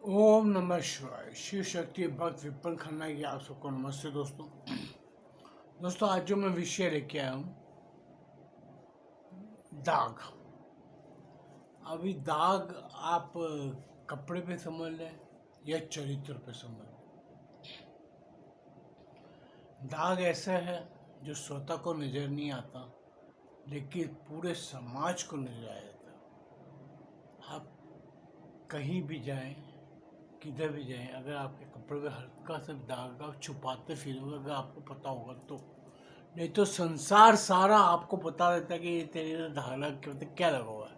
ओम नमः शिवाय। शिव शक्ति भक्त विपिन खन्ना की आप सबको नमस्ते दोस्तों। आज जो मैं विषय लेके आया हूँ, दाग। अभी दाग आप कपड़े पे समझ लें या चरित्र पे समझ लें। दाग ऐसा है जो स्वतः को नजर नहीं आता, लेकिन पूरे समाज को नजर आ जाता। आप कहीं भी जाएं, किधर भी जाएं, अगर आपके कपड़े पे हल्का सा दाग आप छुपाते फिरोगे, अगर आपको पता होगा तो। नहीं तो संसार सारा आपको बता देता है कि ये तेरे धागा क्या लगा हुआ है।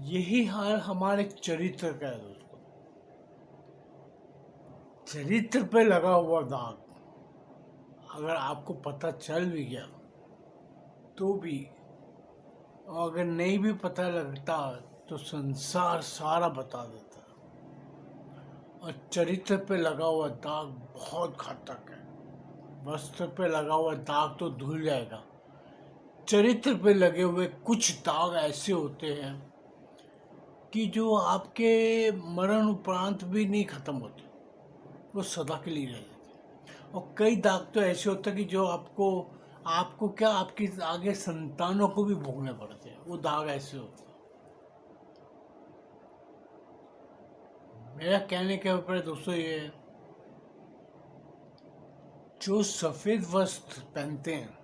यही हाल हमारे चरित्र का है दोस्तों। चरित्र पे लगा हुआ दाग अगर आपको पता चल भी गया तो भी, और अगर नहीं भी पता लगता तो संसार सारा बता देता है। और चरित्र पे लगा हुआ दाग बहुत घातक है। वस्त्र पे लगा हुआ दाग तो धुल जाएगा, चरित्र पे लगे हुए कुछ दाग ऐसे होते हैं कि जो आपके मरण उपरांत भी नहीं खत्म होते, वो सदा के लिए रह जाते। और कई दाग तो ऐसे होते हैं कि जो आपको आपको क्या आपकी आगे संतानों को भी भोगने पड़ते हैं। वो दाग ऐसे होते हैं। मेरा कहने के ऊपर दोस्तों ये है, जो सफेद वस्त्र पहनते हैं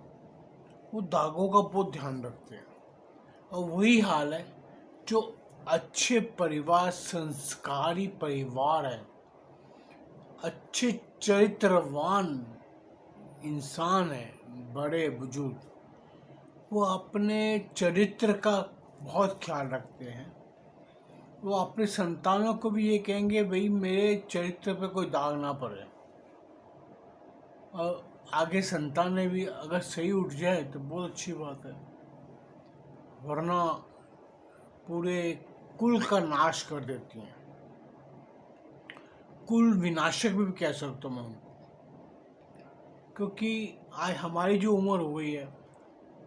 वो दागों का बहुत ध्यान रखते हैं। और वही हाल है जो अच्छे परिवार, संस्कारी परिवार है, अच्छे चरित्रवान इंसान है, बड़े बुजुर्ग, वो अपने चरित्र का बहुत ख्याल रखते हैं। वो अपने संतानों को भी ये कहेंगे, भाई मेरे चरित्र पे कोई दाग ना पड़े। और आगे संतानें भी अगर सही उठ जाए तो बहुत अच्छी बात है, वरना पूरे कुल का नाश कर देती हैं। कुल विनाशक भी कह सकता हूँ मैं उनको, क्योंकि आज हमारी जो उम्र हो गई है,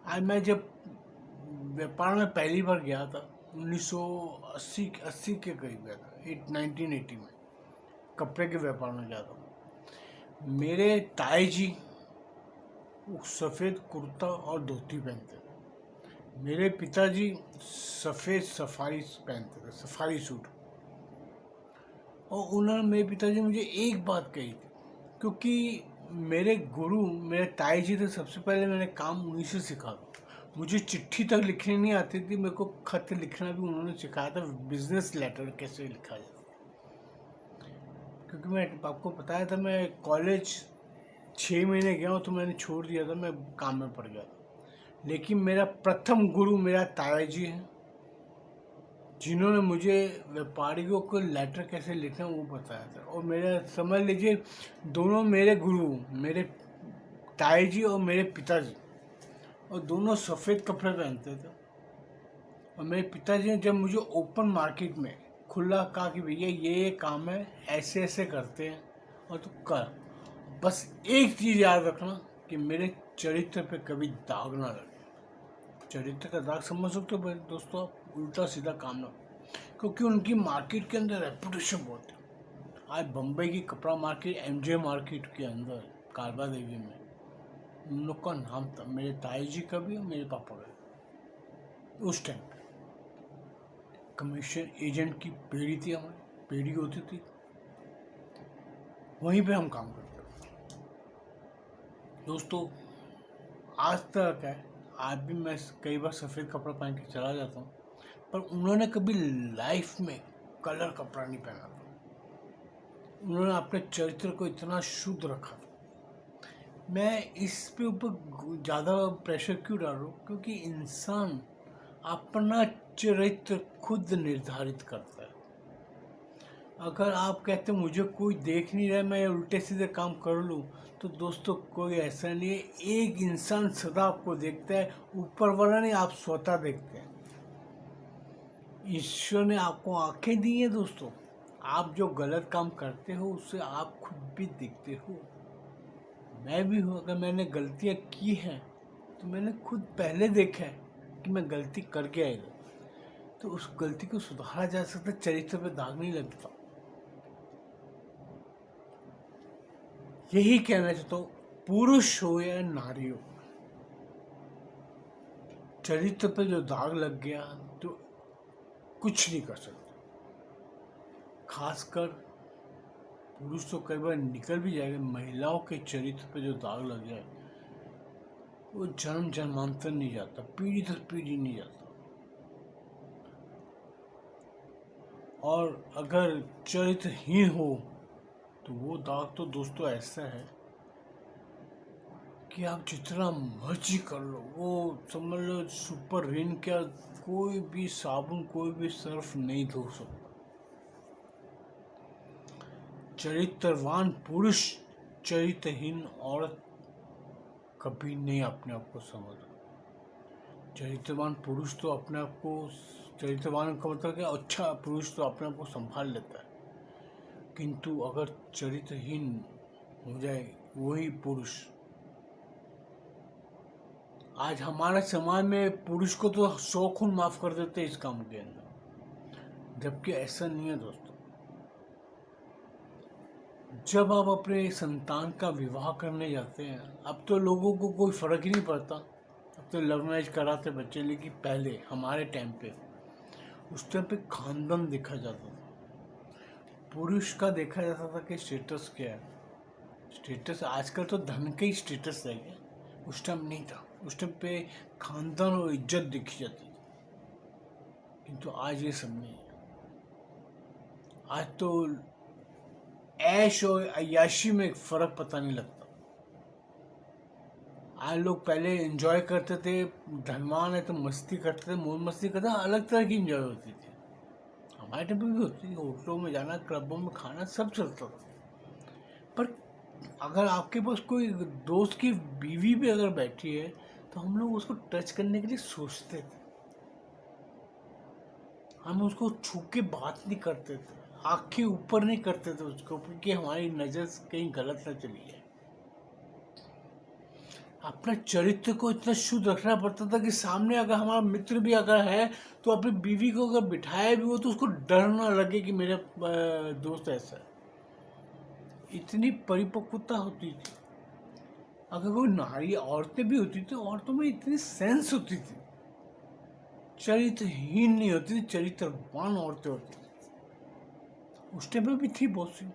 आज मैं जब व्यापार में पहली बार गया था 1980 के करीब गया था, 1980 में कपड़े के व्यापार में गया था। मेरे ताई जी सफ़ेद कुर्ता और धोती पहनते थे। मेरे पिताजी सफ़ेद सफारी पहनते थे, सफारी सूट। और उन्होंने, मेरे पिताजी मुझे एक बात कही थी, क्योंकि मेरे गुरु मेरे ताई जी थे, सबसे पहले मैंने काम उन्हीं से सीखा था। मुझे चिट्ठी तक लिखनी नहीं आती थी, मेरे को खत लिखना भी उन्होंने सिखाया था, बिजनेस लेटर कैसे लिखा जाए। क्योंकि मैं आपको बताया था, मैं कॉलेज 6 महीने गया हूँ तो मैंने छोड़ दिया था, मैं काम में पड़ गया था। लेकिन मेरा प्रथम गुरु मेरा ताया जी हैं, जिन्होंने मुझे व्यापारियों को लेटर कैसे लिखना वो बताया था। और मेरा समझ लीजिए, दोनों मेरे गुरु, मेरे ताई जी और मेरे पिताजी, और दोनों सफ़ेद कपड़े पहनते थे। और मेरे पिताजी ने जब मुझे ओपन मार्केट में खुला कहा कि भैया ये काम है, ऐसे ऐसे करते हैं और तू कर, बस एक चीज़ याद रखना कि मेरे चरित्र पे कभी दाग ना लगे। चरित्र का दाग समझ सकते हो दोस्तों आप, उल्टा सीधा काम ना, क्योंकि उनकी मार्केट के अंदर रेपुटेशन बहुत है। आज बम्बई की कपड़ा मार्केट, एमजे मार्केट के अंदर कालबा देवी में उन लोग का नाम था, मेरे ताई जी का भी और मेरे पापा का भी। उस टाइम कमीशन एजेंट की पेड़ी थी, हमारी पेड़ी होती थी, वहीं पे हम काम करते थे दोस्तों। आज तक है, आज भी मैं कई बार सफ़ेद कपड़ा पहन के चला जाता हूँ, पर उन्होंने कभी लाइफ में कलर कपड़ा नहीं पहना था। उन्होंने अपने चरित्र को इतना शुद्ध रखा था। मैं इस पे ऊपर ज़्यादा प्रेशर क्यों डाल रहा हूँ, क्योंकि इंसान अपना चरित्र खुद निर्धारित करता है। अगर आप कहते मुझे कोई देख नहीं रहा है, मैं उल्टे सीधे काम कर लूँ, तो दोस्तों कोई ऐसा नहीं है। एक इंसान सदा आपको देखता है, ऊपर वाला नहीं, आप स्वतः देखते हैं। ईश्वर ने आपको आंखें दी हैं दोस्तों, आप जो गलत काम करते हो उससे आप खुद भी दिखते हो। मैं भी हूँ, अगर मैंने गलतियाँ की हैं तो मैंने खुद पहले देखा है कि मैं गलती करके आएगा, तो उस गलती को सुधारा जा सकता, चरित्र पे दाग नहीं लगता। यही कहना चाहता हूँ, पुरुष हो या नारी हो, चरित्र पे जो दाग लग गया तो कुछ नहीं कर सकते। खासकर पुरुष तो कई बार निकल भी जाएगा, महिलाओं के चरित्र पे जो दाग लग जाए वो जन्म जन्मांतर नहीं जाता, पीढ़ी दर पीढ़ी नहीं जाता। और अगर चरित्रहीन हो तो वो दाग तो दोस्तों ऐसा है कि आप जितना मर्जी कर लो, वो समझ लो सुपर रिन क्या, कोई भी साबुन कोई भी सर्फ नहीं धो सकता। चरित्रवान पुरुष चरित्रहीन औरत कभी नहीं अपने आप को समझता। चरित्रवान पुरुष तो अपने आप को, चरित्रवान का मतलब क्या, अच्छा पुरुष तो अपने आप को संभाल लेता है, किंतु अगर चरित्रहीन हो जाए वही पुरुष, आज हमारे समाज में पुरुष को तो 100 खून माफ कर देते हैं इस काम के अंदर, जबकि ऐसा नहीं है दोस्तों। जब आप अपने संतान का विवाह करने जाते हैं, अब तो लोगों को कोई फर्क ही नहीं पड़ता, अब तो लव मैरिज कराते बच्चे, लेकिन पहले हमारे टाइम पे, उस टाइम पे खानदान देखा जाता था, पुरुष का देखा जाता था कि स्टेटस क्या है। स्टेटस आजकल तो धन का ही स्टेटस है क्या, उस टाइम नहीं था। उस टाइम पे खानदान और इज्जत देखी जाती थी, किंतु आज ये सब नहीं है। आज तो ऐश और अय्याशी में फर्क पता नहीं लगता। आज लोग पहले एंजॉय करते थे, धनवान है तो मस्ती करते थे, मौज मस्ती करते थे, अलग तरह की एंजॉय होती थी। हमारे टाइम पे भी होती थी, होटलों में जाना, क्लबों में खाना, सब चलता था। पर अगर आपके पास कोई दोस्त की बीवी भी अगर बैठी है तो हम लोग उसको टच करने के लिए सोचते थे, हम उसको छू के बात नहीं करते थे, आंखें ऊपर नहीं करते थे उसको, क्योंकि हमारी नज़र कहीं गलत ना चली जाए। अपने चरित्र को इतना शुद्ध रखना पड़ता था कि सामने अगर हमारा मित्र भी अगर है तो अपनी बीवी को अगर बिठाया भी हो तो उसको डर ना लगे कि मेरा दोस्त ऐसा है। इतनी परिपक्वता होती थी। अगर कोई नारी औरतें भी होती थी, औरतों में इतनी सेंस होती थी, चरित्रहीन नहीं होती थी, चरित्रवान औरतें होती थी। उस टाइम में भी थी बहुत सी,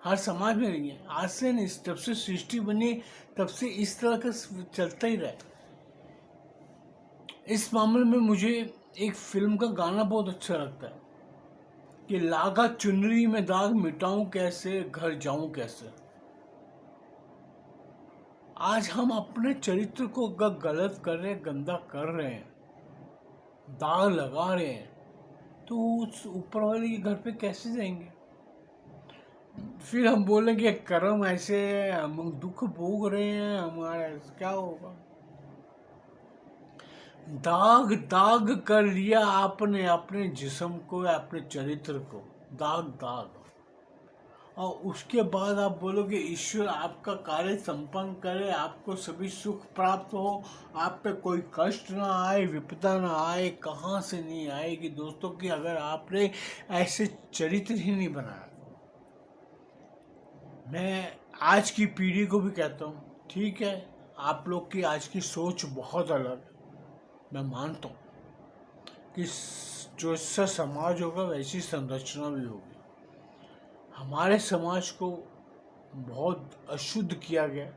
हर समाज में रही है। आज से नहीं, जब से सृष्टि बनी तब से इस तरह का चलता ही रहा। इस मामले में मुझे एक फिल्म का गाना बहुत अच्छा लगता है कि लागा चुनरी में दाग मिटाऊं कैसे, घर जाऊं कैसे। आज हम अपने चरित्र को अगर गलत कर रहे हैं, गंदा कर रहे हैं, दाग लगा रहे हैं, तो उस ऊपर वाले के घर पे कैसे जाएंगे। फिर हम बोलेंगे कर्म ऐसे है, हम दुख भोग रहे हैं, हमारा क्या होगा। दाग दाग कर लिया आपने अपने जिस्म को, अपने चरित्र को, दाग दाग, और उसके बाद आप बोलोगे ईश्वर आपका कार्य संपन्न करे, आपको सभी सुख प्राप्त हो, आप पे कोई कष्ट ना आए, विपदा ना आए। कहाँ से नहीं आएगी दोस्तों की, अगर आपने ऐसे चरित्र ही नहीं बनाया। मैं आज की पीढ़ी को भी कहता हूँ, ठीक है आप लोग की आज की सोच बहुत अलग, मैं मानता हूँ कि जो सा समाज होगा वैसी संरचना भी होगी। हमारे समाज को बहुत अशुद्ध किया गया,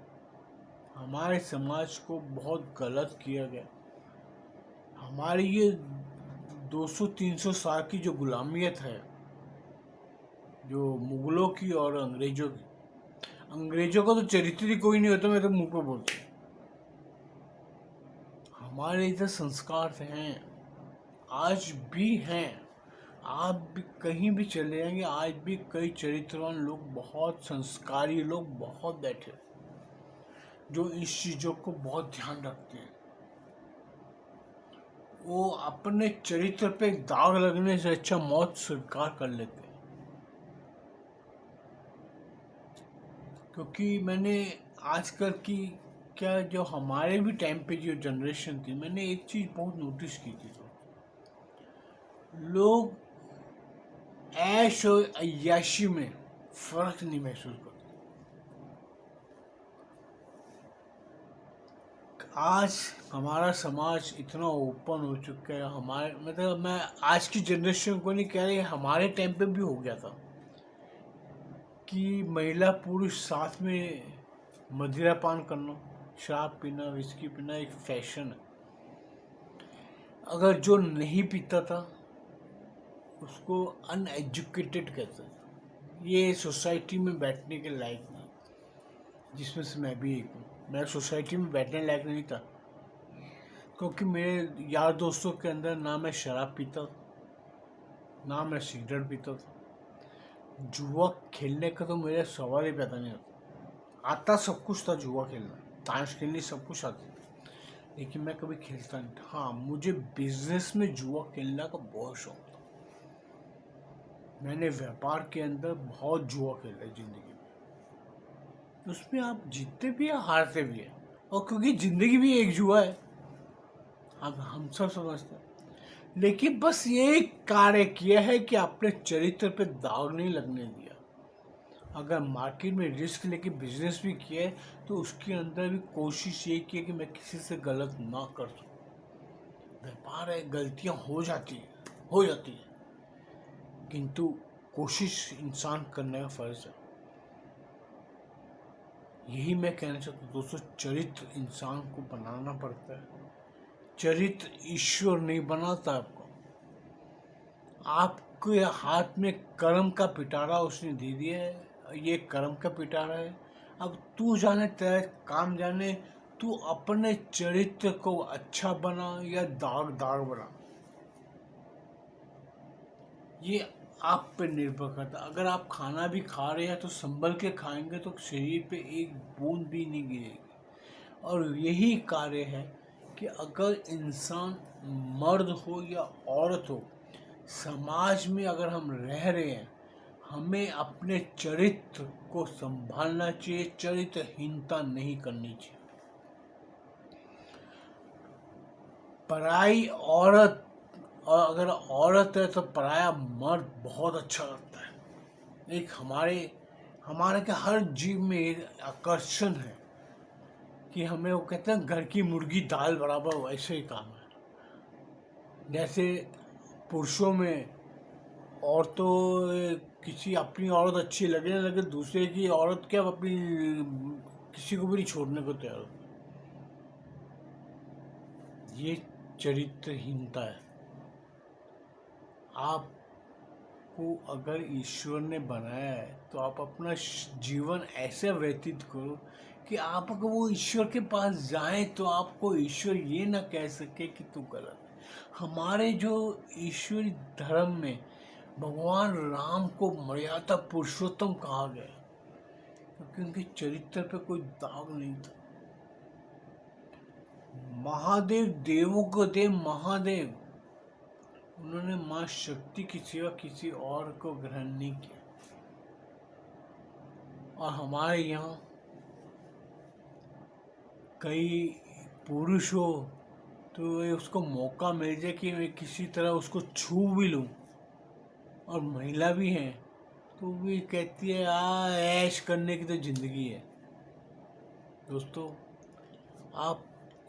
हमारे समाज को बहुत गलत किया गया। हमारी ये 200-300 साल की जो गुलामियत है, जो मुगलों की और अंग्रेजों की, अंग्रेजों का तो चरित्र ही कोई नहीं होता, मैं तो मुंह पे बोलता हूँ। हमारे इधर संस्कार हैं, आज भी हैं। आप भी कहीं भी चले जाएंगे, आज भी कई चरित्रवान लोग, बहुत संस्कारी लोग बहुत बैठे, जो इस चीज़ों को बहुत ध्यान रखते हैं। वो अपने चरित्र पे दाग लगने से अच्छा मौत स्वीकार कर लेते हैं। क्योंकि मैंने आजकल की क्या, जो हमारे भी टाइम पे जो जनरेशन थी, मैंने एक चीज़ बहुत नोटिस की थी, तो लोग ऐश और अय्याशी में फर्क नहीं महसूस करते। आज हमारा समाज इतना ओपन हो चुका है, हमारे मतलब मैं आज की जनरेशन को नहीं कह रही, हमारे टाइम पे भी हो गया था कि महिला पुरुष साथ में मदिरा पान करना, शराब पीना, विस्की पीना एक फैशन है। अगर जो नहीं पीता था उसको अनएजुकेटेड कहते थे, ये सोसाइटी में बैठने के लायक नहीं, जिसमें से मैं भी एक हूँ। मैं सोसाइटी में बैठने लायक नहीं था, क्योंकि मेरे यार दोस्तों के अंदर ना मैं शराब पीता ना मैं सिगरेट पीता था। जुआ खेलने का तो मेरा सवाल ही पैदा नहीं होता। आता सब कुछ था, जुआ खेलना, ताश खेलनी, सब कुछ आता था, लेकिन मैं कभी खेलता नहीं था। हाँ, मुझे बिजनेस में जुआ खेलने का बहुत शौक था। मैंने व्यापार के अंदर बहुत जुआ खेला है जिंदगी में। उसमें आप जीतते भी हैं, हारते भी हैं, और क्योंकि जिंदगी भी एक जुआ है, अब हम सब समझते हैं। लेकिन बस ये कार्य किया है कि अपने चरित्र पे दाग नहीं लगने दिया। अगर मार्केट में रिस्क लेके बिजनेस भी किया है तो उसके अंदर भी कोशिश ये की है कि मैं किसी से गलत ना कर सकूं। व्यापार है, गलतियां हो जाती है, किंतु कोशिश इंसान करने का फर्ज है। यही मैं कहना चाहता हूँ दोस्तों, चरित्र इंसान को बनाना पड़ता है। चरित्र ईश्वर नहीं बनाता आपको। आपके हाथ में कर्म का पिटारा उसने दे दिया है, ये कर्म का पिटारा है। अब तू जाने, तेरा काम जाने, तू अपने चरित्र को अच्छा बना या दागदार बना, ये आप पे निर्भर करता है। अगर आप खाना भी खा रहे हैं तो संभल के खाएंगे तो शरीर पे एक बूंद भी नहीं गिरेगी। और यही कार्य है कि अगर इंसान मर्द हो या औरत हो, समाज में अगर हम रह रहे हैं, हमें अपने चरित्र को संभालना चाहिए, चरित्रहीनता नहीं करनी चाहिए। पराई औरत, और अगर औरत है तो पराया मर्द बहुत अच्छा लगता है। एक हमारे हमारे के हर जीव में एक आकर्षण है कि हमें, वो कहते हैं घर की मुर्गी दाल बराबर, वैसे ही काम है। जैसे पुरुषों में औरतों, किसी अपनी औरत अच्छी लगे ना लगे, दूसरे की औरत क्या अपनी किसी को भी नहीं छोड़ने को तैयार होती। ये चरित्रहीनता है। आपको अगर ईश्वर ने बनाया है तो आप अपना जीवन ऐसे व्यतीत करो कि आप अगर वो ईश्वर के पास जाएं तो आपको ईश्वर ये ना कह सके कि तू गलत है। हमारे जो ईश्वरी धर्म में भगवान राम को मर्यादा पुरुषोत्तम कहा गया, क्योंकि उनके चरित्र पे कोई दाग नहीं था। महादेव देवों को देव महादेव, उन्होंने मां शक्ति की सिवा किसी और को ग्रहण नहीं किया। और हमारे यहाँ कई पुरुष हो तो ये उसको मौका मिल जाए कि मैं किसी तरह उसको छू भी लूं, और महिला भी हैं तो भी कहती है ऐश करने की तो जिंदगी है। दोस्तों, आप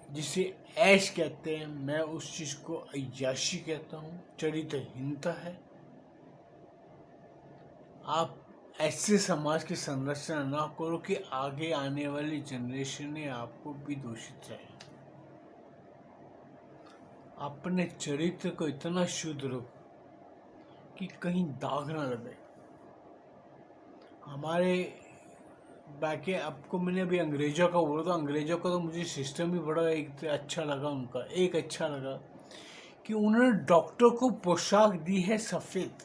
जिसे ऐश कहते हैं, मैं उस चीज को अय्याशी कहता हूँ, चरित्रहीनता है। आप ऐसे समाज की संरचना ना करो कि आगे आने वाली जनरेशन ने आपको भी दूषित रहे। अपने चरित्र को इतना शुद्ध रखो कि कहीं दाग ना लगे। हमारे बाकी आपको मैंने अभी अंग्रेजों का बोला, तो अंग्रेजों का तो मुझे सिस्टम भी बड़ा एक अच्छा लगा। उनका एक अच्छा लगा कि उन्होंने डॉक्टर को पोशाक दी है सफ़ेद,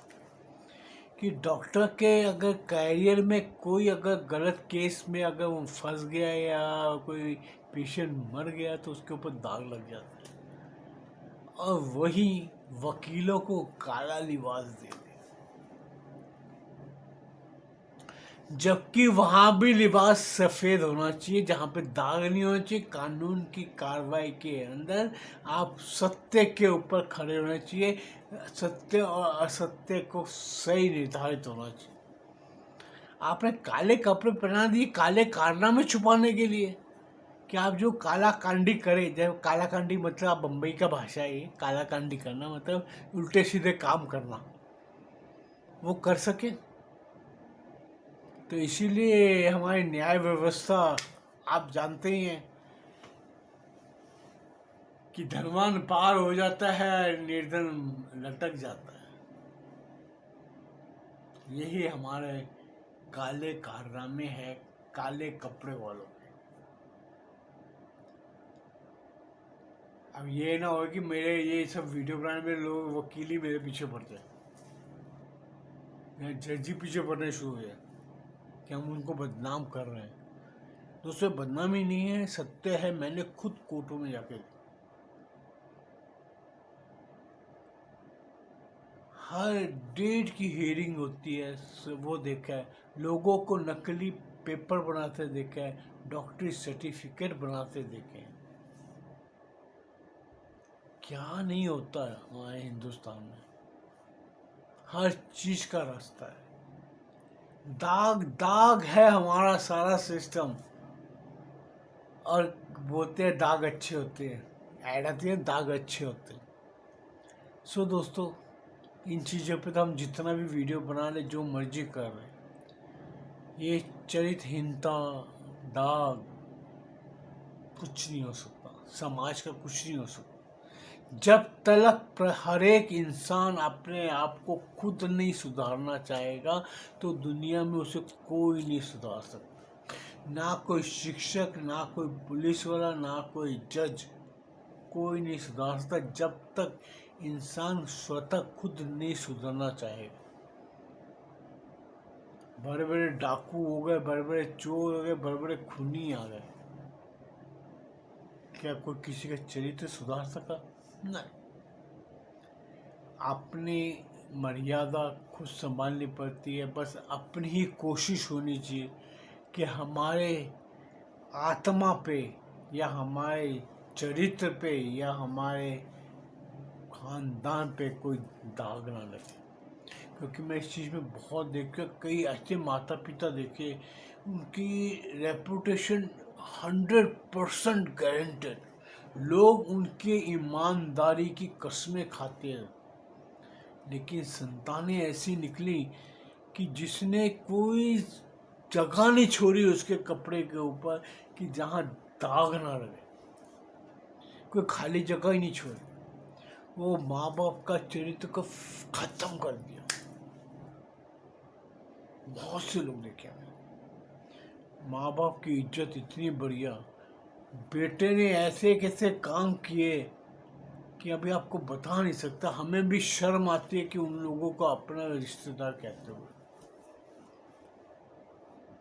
कि डॉक्टर के अगर कैरियर में कोई अगर गलत केस में अगर वो फंस गया या कोई पेशेंट मर गया तो उसके ऊपर दाग लग जाता है, और वही वकीलों को काला लिबास दे दिया, जबकि वहां भी लिबास सफेद होना चाहिए, जहां पे दाग नहीं होना चाहिए। कानून की कार्रवाई के अंदर आप सत्य के ऊपर खड़े होना चाहिए, सत्य और असत्य को सही निर्धारित होना चाहिए। आपने काले कपड़े पहना दिए काले कारनामे छुपाने के लिए, कि आप जो काला कांडी करें, जब काला कांडी मतलब आप बम्बई का भाषा है, काला कांडी करना मतलब उल्टे सीधे काम करना, वो कर सके। तो इसीलिए हमारी न्याय व्यवस्था आप जानते ही हैं कि धनवान पार हो जाता है, निर्धन लटक जाता है। यही हमारे काले कारनामे हैं काले कपड़े वालों के। अब ये ना हो कि मेरे ये सब वीडियो बनाने में लोग वकील ही मेरे पीछे पड़ते हैं या जज ही पीछे पड़ने शुरू हो जाए कि हम उनको बदनाम कर रहे हैं। दोस्तों बदनामी नहीं है, सत्य है। मैंने खुद कोर्टों में जाके हर डेट की हियरिंग होती है, वो देखा है। लोगों को नकली पेपर बनाते देखा है, डॉक्टरी सर्टिफिकेट बनाते देखे हैं। क्या नहीं होता है हमारे हिंदुस्तान में, हर चीज का रास्ता है। दाग दाग है हमारा सारा सिस्टम, और बोलते हैं दाग अच्छे होते हैं, ऐड आती है दाग अच्छे होते हैं। सो दोस्तों इन चीज़ों पे तो हम जितना भी वीडियो बना ले, जो मर्जी कर रहे हैं, ये चरित्रहीनता दाग कुछ नहीं हो सकता, समाज का कुछ नहीं हो सकता जब तक हर एक इंसान अपने आप को खुद नहीं सुधारना चाहेगा। तो दुनिया में उसे कोई नहीं सुधार सकता, ना कोई शिक्षक, ना कोई पुलिस वाला, ना कोई जज, कोई नहीं सुधार सकता जब तक इंसान स्वतः खुद नहीं सुधरना चाहेगा। बड़े बड़े डाकू हो गए, बड़े बड़े चोर हो गए, बड़े बड़े खूनी आ गए, क्या कोई किसी का चरित्र सुधार सका? नहीं। अपनी मर्यादा खुद संभालनी पड़ती है। बस अपनी ही कोशिश होनी चाहिए कि हमारे आत्मा पे या हमारे चरित्र पे या हमारे खानदान पे कोई दाग ना लगे। क्योंकि मैं इस चीज़ में बहुत देखा, कई ऐसे माता पिता देखे उनकी रेपुटेशन 100% गारंटेड, लोग उनके ईमानदारी की कस्में खाते हैं, लेकिन संतानें ऐसी निकली कि जिसने कोई जगह नहीं छोड़ी उसके कपड़े के ऊपर कि जहाँ दाग ना लगे, कोई खाली जगह ही नहीं छोड़ी। वो माँ बाप का चरित्र को खत्म कर दिया। बहुत से लोग देखे मैंने, माँ बाप की इज्जत इतनी बढ़िया, बेटे ने ऐसे कैसे काम किए कि अभी आपको बता नहीं सकता। हमें भी शर्म आती है कि उन लोगों को अपना रिश्तेदार कहते हुए।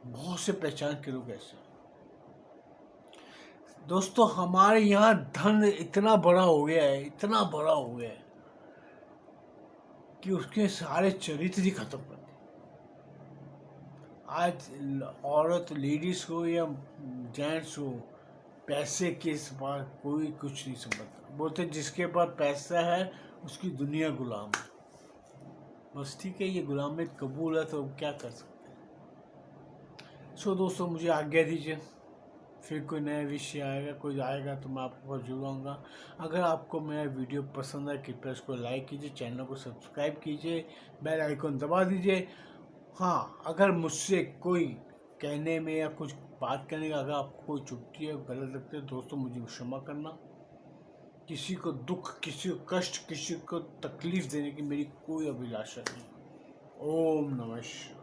बहुत से पहचान के लोग ऐसे। दोस्तों हमारे यहाँ धन इतना बड़ा हो गया है, इतना बड़ा हो गया है कि उसके सारे चरित्र ही खत्म कर दिए। आज औरत, लेडीज हो या जेंट्स हो, पैसे के पास कोई कुछ नहीं समझता। बोलते जिसके पास पैसा है उसकी दुनिया गुलाम है। बस ठीक है, ये गुलामियत कबूल है तो क्या कर सकते हैं। सो दोस्तों मुझे आज्ञा दीजिए, फिर कोई नया विषय आएगा, कोई आएगा तो मैं आपको जरूर आऊँगा। अगर आपको मेरा वीडियो पसंद है कृपया इसको लाइक कीजिए, चैनल को सब्सक्राइब कीजिए, बेल आइकन दबा दीजिए। हाँ, अगर मुझसे कोई कहने में या कुछ बात करने का अगर आपको कोई चुभती है, गलत लगता है, दोस्तों मुझे क्षमा करना। किसी को दुख, किसी को कष्ट, किसी को तकलीफ देने की मेरी कोई अभिलाषा नहीं। ओम नमः शिवाय।